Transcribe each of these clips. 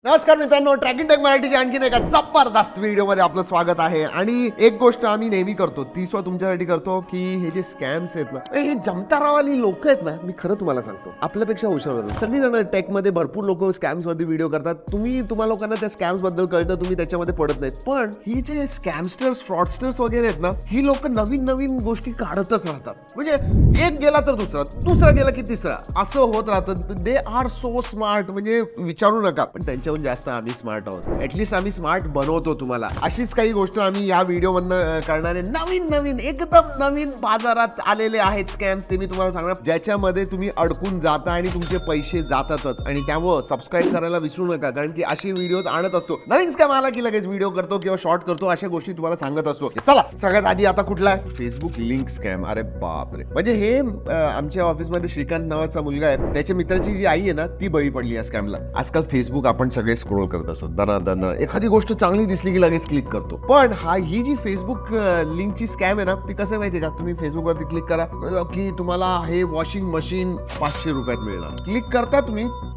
नमस्कार मित्रांनो, tracking take मराठीच्या आणखीन एका जबरदस्त व्हिडिओमध्ये आपलं स्वागत आहे. आणि एक गोष्ट आम्ही नेहमी करतो, ती सुद्धा तुमच्यासाठी करतो, की हे जे स्कॅम्स आहेत ना, हे जमतारावाली लोक आहेत ना, मी खरं तुम्हाला सांगतो, आपल्यापेक्षा हुशार होतात सगळी जण. टेक मध्ये भरपूर लोक स्कॅम्स वरती व्हिडिओ करतात. तुम्हाला लोकांना त्या स्कॅम्स बद्दल कळतं, तुम्ही त्याच्यामध्ये पडत नाहीत. पण ही जे स्कॅमस्टर्स, फ्रॉडस्टर्स वगैरे आहेत ना, ही लोक नवीन नवीन गोष्टी काढतच राहतात. म्हणजे एक गेला तर दुसरा गेला की तिसरा, असं होत राहतं. दे आर सो स्मार्ट, म्हणजे विचारू नका. पण त्यांच्याहून जास्त आम्ही स्मार्ट आहोत. ऍटलीस्ट आम्ही स्मार्ट बनवतो तुम्हाला. अशीच काही गोष्ट आम्ही या व्हिडिओ मधनं करणारे, नवीन एकदम नवीन बाजारात आलेले आहेत स्कॅम्स, ते मी तुम्हाला सांगणार, ज्याच्यामध्ये तुम्ही अडकून जाता आणि तुमचे पैसे जातातच. आणि त्यामुळे सबस्क्राईब करायला विसरू नका, कारण की अशी व्हिडिओज आणत असतो. नवीन स्कॅम आला की लगेच व्हिडिओ करतो किंवा शॉर्ट करतो, अशा गोष्टी तुम्हाला सांगत असतो. चला, सगळ्यात आधी आता कुठला आहे? Facebook link scam. अरे बापरे, म्हणजे हे आमच्या ऑफिसमध्ये श्रीकांत नावाचा मुलगा आहे, त्याच्या मित्राची जी आई आहे ना, ती बळी पडली या स्कॅमला. आजकाल फेसबुक आपण सगळे स्क्रोल करत असतो, दना एखादी गोष्ट चांगली दिसली की लगेच क्लिक करतो. पण ही जी फेसबुक लिंकची स्कॅम आहे ना, ती कसं माहितीये का? तुम्ही फेसबुक वरती क्लिक करा की तुम्हाला हे वॉशिंग मशीन 500 रुपयात मिळणार. क्लिक करता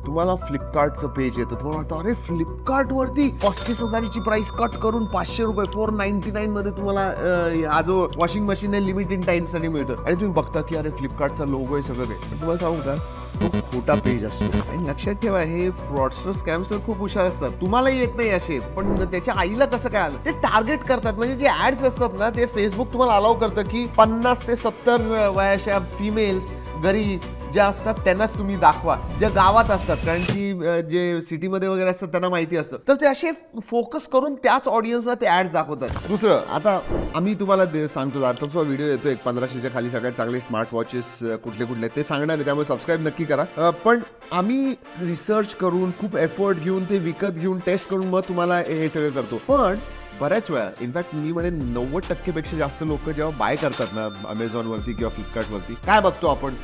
तुम्हाला फ्लिपकार्टचं पेज येतं. तुम्हाला वाटतं, अरे फ्लिपकार्ट वरती 35,000ची प्राइस कट करून 500 रुपये 499 मध्ये तुम्हाला हा जो वॉशिंग मशीन आहे लिमिटेड टाइम साठी मिळतं. आणि तुम्ही बघता की अरे फ्लिपकार्टचा लोगो आहे सगळं. पण तुम्हाला सांगू का, तो खोटा पेज असतो. आणि लक्षात ठेवा, हे फ्रॉडस्टर स्कॅम्स तर खूप हुशार असतात. तुम्हाला येत नाही असे, पण त्याच्या आईला कसं काय आलं ते टार्गेट करतात. म्हणजे जे ऍड्स असतात ना, ते फेसबुक तुम्हाला अलाउ करतं की 50 ते 70 वयाच्या फिमेल्स घरी ज्या असतात त्यांनाच तुम्ही दाखवा, ज्या गावात असतात. कारण की जे सिटीमध्ये वगैरे असतात त्यांना माहिती असतं, तर ते असे फोकस करून त्याच ऑडियन्सला ते ऍड्स दाखवतात. दुसरं, आता आम्ही तुम्हाला सांगतो, आताचा व्हिडिओ येतो एक 1500च्या खाली सगळ्यात चांगले स्मार्ट वॉचेस कुठले ते सांगणार आहे, त्यामुळे सबस्क्राईब नक्की करा. पण आम्ही रिसर्च करून, खूप एफर्ट घेऊन, ते विकत घेऊन, टेस्ट करून मग तुम्हाला हे सगळं करतो. पण बऱ्याच वेळा, इनफॅक्ट मी म्हणे 90% पेक्षा जास्त लोक जेव्हा बाय करतात ना अमेझॉनवरती किंवा फ्लिपकार्टवरती, काय बघतो आपण?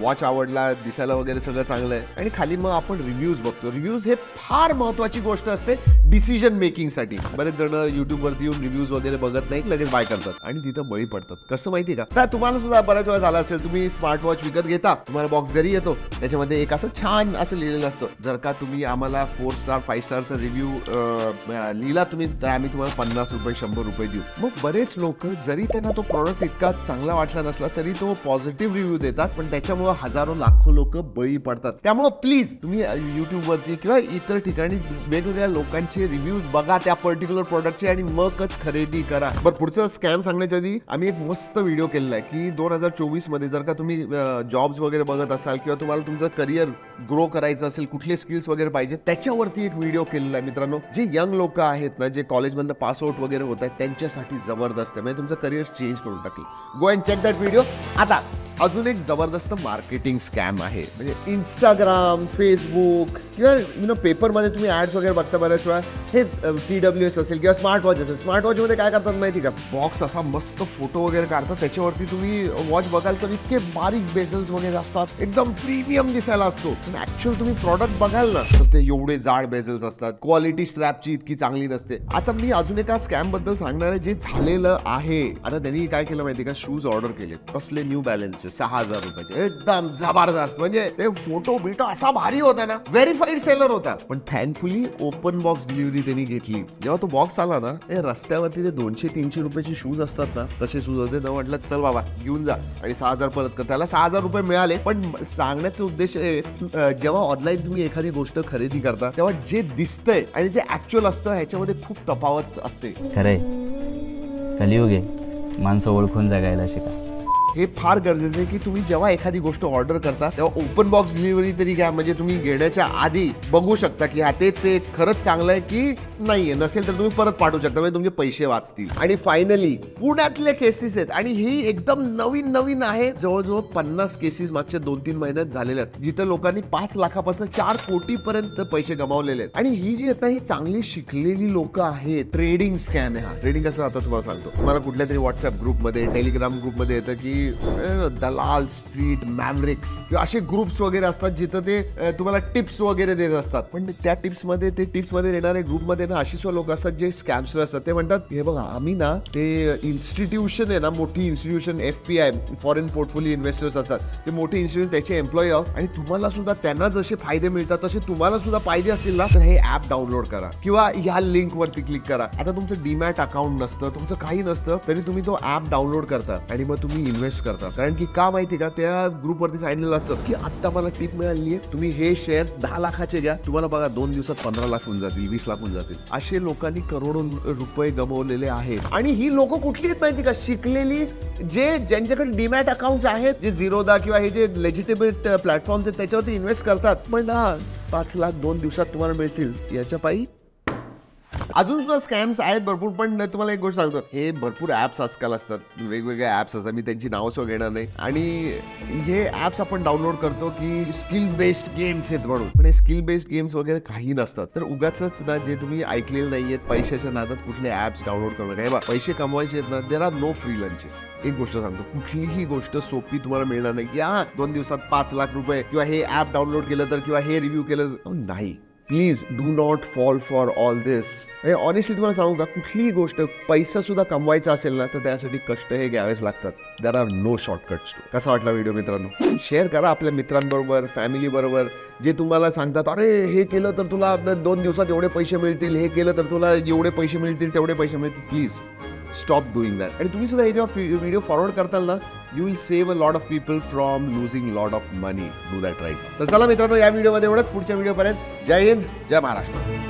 वॉच आवडला, दिसायला वगैरे सगळं चांगलं आहे, आणि खाली मग आपण रिव्ह्यूज बघतो. रिव्ह्यूज हे फार महत्वाची गोष्ट असते डिसिजन मेकिंग साठी. बरेच जण युट्यूबवरती येऊन रिव्ह्यूज वगैरे बघत नाही, लगेच बाय करतात आणि तिथं बळी पडतात. कसं माहितीये का? तर तुम्हाला सुद्धा बऱ्याच वेळा झाला असेल, तुम्ही स्मार्ट वॉच विकत घेता, तुम्हाला बॉक्स घरी येतो, त्याच्यामध्ये एक असं छान असं लिहिलेलं असतं, जर का तुम्ही आम्हाला 4 स्टार 5 स्टारचा रिव्ह्यू लिहिला तुम्ही, तर आम्ही तुम्हाला 50 रुपये 100 रुपये देऊ. मग बरेच लोक, जरी त्यांना तो प्रॉडक्ट इतका चांगला वाटला नसला तरी तो पॉझिटिव्ह रिव्ह्यू देतात, पण त्याच्यामुळे हजारो लाखो लोक बळी पडतात. त्यामुळे प्लीज तुम्ही युट्यूबवरती किंवा इतर ठिकाणी वेगवेगळ्या लोकांचे रिव्ह्यूज बघा त्या पर्टिक्युलर प्रोडक्टचे, आणि मगच खरेदी करा. बरं, पुढचं स्कॅम सांगण्याच्या आधी आम्ही एक मस्त व्हिडिओ केलेला आहे की 2024 मध्ये जर का तुम्ही जॉब्स वगैरे बघत असाल किंवा तुम्हाला तुमचं करिअर ग्रो करायचं असेल, कुठले स्किल्स वगैरे पाहिजे, त्याच्यावरती एक व्हिडिओ केलेला आहे मित्रांनो. जे यंग लोक आहेत ना, जे कॉलेजमधनं पास आउट वगैरे होत आहेत, त्यांच्यासाठी जबरदस्त आहे. म्हणजे तुमचं करिअर चेंज करून टाकलं. Go and check that video. आता अजून एक जबरदस्त मार्केटिंग स्कॅम आहे. म्हणजे इंस्टाग्राम, फेसबुक किंवा पेपरमध्ये तुम्ही ऍड्स वगैरे बघता बऱ्याच वेळा. हेच TWS असेल किंवा स्मार्ट वॉच असेल. स्मार्ट वॉचमध्ये काय करतात माहिती का? बॉक्स असा मस्त फोटो वगैरे काढतात, त्याच्यावरती तुम्ही वॉच बघाल तर इतके बारीक बेझल्स वगैरे असतात, एकदम प्रीमियम दिसायला असतो. पण ऍक्च्युअल तुम्ही प्रॉडक्ट बघाल ना, तर ते एवढे जाड बेझल्स असतात, क्वालिटी स्ट्रॅपची इतकी चांगली नसते. आता मी अजून एका स्कॅम बद्दल सांगणार आहे, जे झालेलं आहे. आता त्यांनी काय केलं माहिती का? शूज ऑर्डर केले, कसले न्यू बॅलन्स 6,000 रुपयाचे, एकदम जबरदस्त. म्हणजे ते फोटो बिटो असा भारी होता ना, व्हेरीफाईड सेलर होता. पण थँकफुली ओपन बॉक्स डिलिव्हरी त्यांनी घेतली. जेव्हा तो बॉक्स आला ना, ते रस्त्यावरती ते 200-300 रुपयाचे शूज असतात ना, तसे शूज होते. तेव्हा म्हटलं, चल बाबा घेऊन जा आणि 6,000 परत कर. त्याला 6,000 रुपये मिळाले. पण सांगण्याचा उद्देश जेव्हा ऑनलाईन तुम्ही एखादी गोष्ट खरेदी करता, तेव्हा जे दिसतंय आणि जे ऍक्च्युअल असतं ह्याच्यामध्ये खूप तफावत असते. खरंय, कलियुग आहे, माणसं ओळखून जगायला शिका. हे फार गरजेचं आहे की तुम्ही जेव्हा एखादी गोष्ट ऑर्डर करता तेव्हा ओपन बॉक्स डिलिव्हरी तरी घ्या. म्हणजे तुम्ही घेण्याच्या आधी बघू शकता की हा तेच खरंच चांगलं आहे की नाहीये. नसेल तर तुम्ही परत पाठवू शकता, म्हणजे तुमचे पैसे वाचतील. आणि फायनली पुण्यातले केसेस आहेत, आणि ही एकदम नवीन आहे. जवळजवळ 50 केसेस मागच्या 2-3 महिन्यात झालेल्या आहेत, जिथे लोकांनी 5 लाखापासून 4 कोटी पर्यंत पैसे गमावलेले आहेत. आणि ही जी आता ही चांगली शिकलेली लोक आहेत. ट्रेडिंग स्कॅम आहे हा. ट्रेडिंग कसं आता तुम्हाला सांगतो. तुम्हाला कुठल्या तरी व्हॉट्सअप ग्रुपमध्ये, टेलिग्राम ग्रुपमध्ये येतं की दलाल स्ट्रीट मॅवरिक्स किंवा असे ग्रुप्स वगैरे असतात जिथं ते तुम्हाला टिप्स वगैरे देत असतात. पण त्या टिप्स मध्ये देणारे ग्रुपमध्ये ना अशी लोक असतात जे स्कॅम्सर असतात. ते म्हणतात हे बघा आम्ही ना ते इन्स्टिट्यूशन आहे ना, मोठी institution FPI foreign portfolio investors असतात, ते मोठे इन्स्टिट्यूशन त्याचे एम्प्लॉई आहोत आणि तुम्हाला सुद्धा त्यांना जसे फायदे मिळतात तसे तुम्हाला सुद्धा पाहिजे असतील ना तर हे ऍप डाउनलोड करा किंवा ह्या लिंक वरती क्लिक करा. आता तुमचं डीमॅट अकाउंट नसतं, तुमचं काही नसतं, तरी तुम्ही तो ऍप डाउनलोड करता आणि मग तुम्ही इन्व्हेस्ट करता. कारण की का माहिती का, त्या ग्रुप वरती सांगितलेलं असतं की आता मला टिप मिळाली आहे, तुम्ही हे शेअर्स 10 लाखाचे घ्या, तुम्हाला बघा 2 दिवसात 15 लाख होऊन जातील, 20 लाख होऊन जातील. असे लोकांनी करोडो रुपये गमवलेले आहेत. आणि ही लोक कुठली आहेत माहिती का, शिकलेली, ज्यांच्याकडे डीमॅट अकाउंट आहेत, जे झिरोदा किंवा हे जे लेजिटिमेट प्लॅटफॉर्म्स आहेत त्याच्यावरती इन्व्हेस्ट करतात. पण 5 लाख 2 दिवसात तुम्हाला मिळतील याच्या पायी. अजून सुद्धा स्कॅम्स आहेत भरपूर. पण तुम्हाला एक गोष्ट सांगतो, हे भरपूर ऍप्स आजकाल असतात, वेगवेगळे ऍप्स असतात, मी त्यांची नावं सो घेणार नाही. आणि हे ऍप्स आपण डाउनलोड करतो की स्किल बेस्ड गेम्स आहेत म्हणून, पण हे स्किल बेस्ड गेम्स वगैरे काही नसतात. तर उगाचच ना जे तुम्ही ऐकलेलं नाहीयेत, पैशाच्या नादात कुठले ऍप्स डाउनलोड करू नका. हे बघा, पैसे कमवायचे आहेत ना, there are no free lunches. एक गोष्ट सांगतो, कुठलीही गोष्ट सोपी तुम्हाला मिळणार नाही की 2 दिवसात 5 लाख रुपये किंवा हे ऍप डाउनलोड केलं तर किंवा हे रिव्ह्यू केलं तर. नाही, please do not fall for all this. Honestly तुम्हाला सांगू का, कुठलीही गोष्ट पैसा सुद्धा कमवायचा असेल ना तर त्यासाठी कष्ट हे घ्यावेच लागतात. There are no shortcuts. कसा वाटला व्हिडिओ मित्रांनो? शेअर करा आपल्या मित्रांबरोबर, फॅमिली बरोबर, जे तुम्हाला सांगतात अरे हे केलं तर तुला 2 दिवसात एवढे पैसे मिळतील, हे केलं तर तुला एवढे पैसे मिळतील, तेवढे पैसे मिळतील. Please stop doing that. आणि तुम्ही सुद्धा हे जेव्हा व्हिडिओ फॉरवर्ड करताल ना, you will save a lot of people from losing lot of money. Do that right. तर चला मित्रांनो, या व्हिडिओमध्ये एवढंच. पुढच्या व्हिडिओपर्यंत जय हिंद, जय महाराष्ट्र.